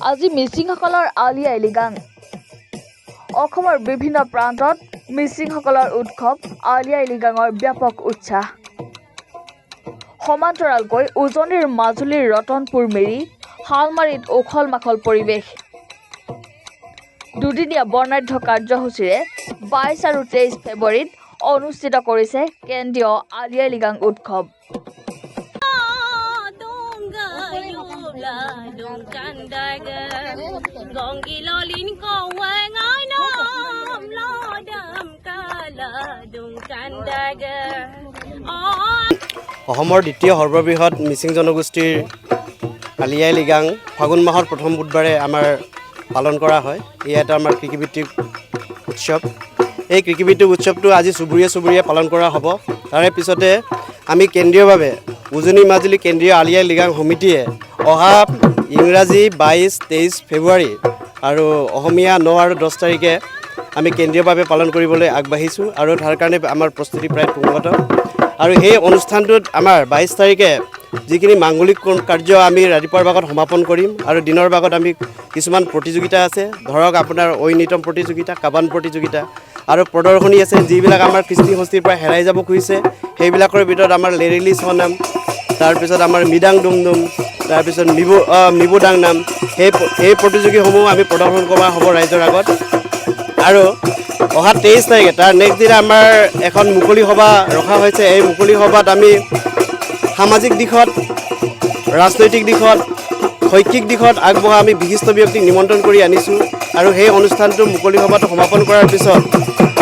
আজি মিচিংসকলৰ আলি আই লৃগাং। অসমৰ বিভিন্ন প্ৰান্তত মিচিংসকলৰ উৎসৱ আলি আই লৃগাঙৰ ব্যাপক উৎসাহ। সমান্তৰালকৈ উজনিৰ মাজুলীৰ ৰতনপুৰ মেৰি শালমাৰীত উখল মাখল পৰিৱেশ। দুদিনীয়া বৰ্ণাঢ্য কাৰ্যসূচীৰে 22 আৰু 23 ফেব্ৰুৱাৰীত অনুষ্ঠিত কৰিছে কেন্দ্ৰীয় আলি আই লৃগাং উৎসৱ। অসমৰ দ্বিতীয় সৰ্ববৃহৎ মিচিং জনগোষ্ঠীৰ আলি আই লৃগাং ফাগুন মাহৰ প্ৰথম বুধবাৰে আমাৰ পালন কৰা হয়। এটা আমাৰ কৃষিভিত্তিক উৎসৱ। এই কৃষিভিত্তিক উৎসৱটো আজি চুবুৰীয়া পালন কৰা হ'ব। তাৰে পিছতে আমি কেন্দ্ৰীয়ভাৱে উজনি মাজুলী কেন্দ্ৰীয় আলি আই লৃগাং সমিতিয়ে অহা ইংৰাজী 22-23 ফেব্ৰুৱাৰী আৰু অসমীয়া 9 আৰু 10 তাৰিখে আমি কেন্দ্ৰীয়ভাৱে পালন কৰিবলৈ আগবাঢ়িছোঁ আৰু তাৰ কাৰণে আমাৰ প্ৰস্তুতি প্ৰায় পূৰ্ণগত। আৰু সেই অনুষ্ঠানটোত আমাৰ 22 তাৰিখে যিখিনি মাংগলিক কাৰ্য আমি ৰাতিপুৱাৰ ভাগত সমাপন কৰিম আৰু দিনৰ ভাগত আমি কিছুমান প্ৰতিযোগিতা আছে, ধৰক আপোনাৰ ঐনিতম প্ৰতিযোগিতা, কাবান প্ৰতিযোগিতা আৰু প্ৰদৰ্শনী আছে, যিবিলাক আমাৰ কৃষ্টি সংস্কৃতিৰ পৰা হেৰাই যাব খুজিছে। সেইবিলাকৰ ভিতৰত আমাৰ লেৰেলি ছনাম, তাৰপিছত আমাৰ মৃদাং ডুমডুম, তাৰপিছত মিবুদাং নাম, সেই প্ৰতিযোগীসমূহ আমি প্ৰদৰ্শন কৰা হ'ব ৰাইজৰ আগত। আৰু অহা 23 তাৰিখে তাৰ নেক্সট দিনা আমাৰ এখন মুকলি সভা ৰখা হৈছে। এই মুকলি সভাত আমি সামাজিক দিশত, ৰাজনৈতিক দিশত, শৈক্ষিক দিশত আগবঢ়া আমি বিশিষ্ট ব্যক্তিক নিমন্ত্ৰণ কৰি আনিছোঁ। আৰু সেই অনুষ্ঠানটো মুকলি সভাটো সমাপন কৰাৰ পিছত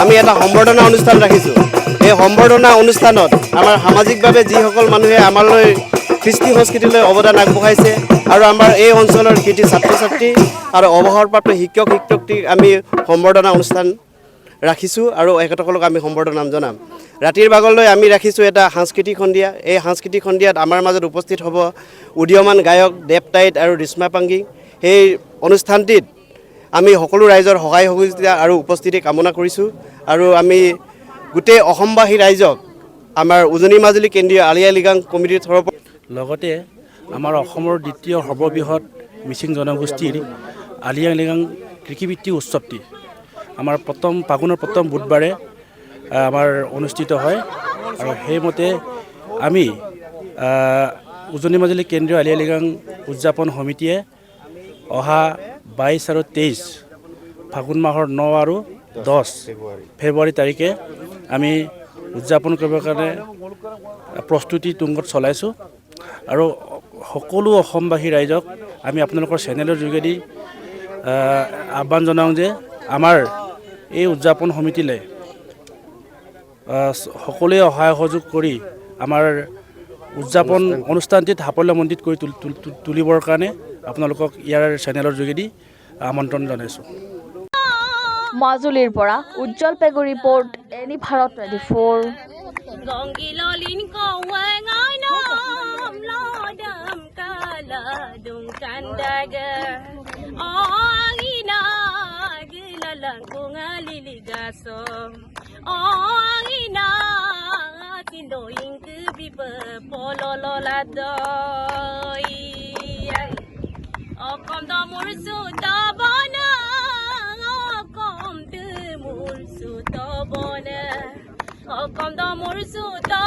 আমি এটা সম্বৰ্ধনা অনুষ্ঠান ৰাখিছোঁ। এই সম্বৰ্ধনা অনুষ্ঠানত আমাৰ সামাজিকভাৱে যিসকল মানুহে আমালৈ কৃষ্টি সংস্কৃতিলৈ অৱদান আগবঢ়াইছে আৰু আমাৰ এই অঞ্চলৰ কৃতি ছাত্ৰ ছাত্ৰী আৰু অৱসৰপ্ৰাপ্ত শিক্ষক শিক্ষয়িত্ৰীক আমি সম্বৰ্ধনা অনুষ্ঠান ৰাখিছোঁ আৰু এখেতসকলক আমি সম্বৰ্ধনা জনাম। ৰাতিৰ ভাগলৈ আমি ৰাখিছোঁ এটা সাংস্কৃতিক সন্ধিয়া। এই সাংস্কৃতিক সন্ধিয়াত আমাৰ মাজত উপস্থিত হ'ব উদীয়মান গায়ক দেৱতাইত আৰু ৰিশ্মা পাংগি। সেই অনুষ্ঠানটিত আমি সকলো ৰাইজৰ সহায় সহযোগিতা আৰু উপস্থিতি কামনা কৰিছোঁ। আৰু আমি গোটেই অসমবাসী ৰাইজক আমাৰ উজনি মাজুলী কেন্দ্ৰীয় আলি আই লৃগাং কমিটিৰ তৰফৰ লগতে আমাৰ অসমৰ দ্বিতীয় সৰ্ববৃহৎ মিচিং জনগোষ্ঠীৰ আলি আই লৃগাং কৃষিভিত্তিক উৎসৱটি আমাৰ ফাগুনৰ প্ৰথম বুধবাৰে আমাৰ অনুষ্ঠিত হয়। আৰু সেইমতে আমি উজনি মাজুলী কেন্দ্ৰীয় আলি আই লৃগাং উদযাপন সমিতিয়ে অহা 22 আৰু 23 ফাগুন মাহৰ 9 আৰু 10 ফেব্ৰুৱাৰী তাৰিখে আমি উদযাপন কৰিবৰ কাৰণে প্ৰস্তুতি তুংগত চলাইছোঁ। আৰু সকলো অসমবাসী ৰাইজক আমি আপোনালোকৰ চেনেলৰ যোগেদি আহ্বান জনাওঁ যে আমাৰ এই উদযাপন সমিতিলৈ সকলোৱে সহায় সহযোগ কৰি আমাৰ উদযাপন অনুষ্ঠানটিত সাফল্যমণ্ডিত কৰি তুলিবৰ কাৰণে আপোনালোকক ইয়াৰ চেনেলৰ যোগেদি আমন্ত্ৰণ জনাইছোঁ। মাজুলীৰ পৰা উজ্জ্বল পেগু ৰিপৰ্ট, এনি Bharat 24। Kom da mursu da